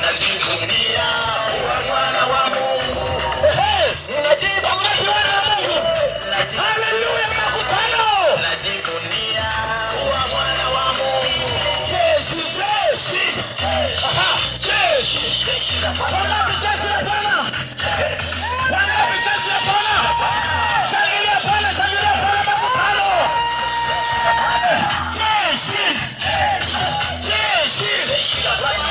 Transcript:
najivunia kuwa mwana wa Mungu. Najivunia Mungu. Haleluya makutano. Najivunia kuwa mwana wa Mungu. Jeshi. Aha, jeshi la Bwana. Wangapi jeshi la Bwana? Wangapi jeshi la Bwana? Shangilia Bwana makutano. Jeshi la Bwana.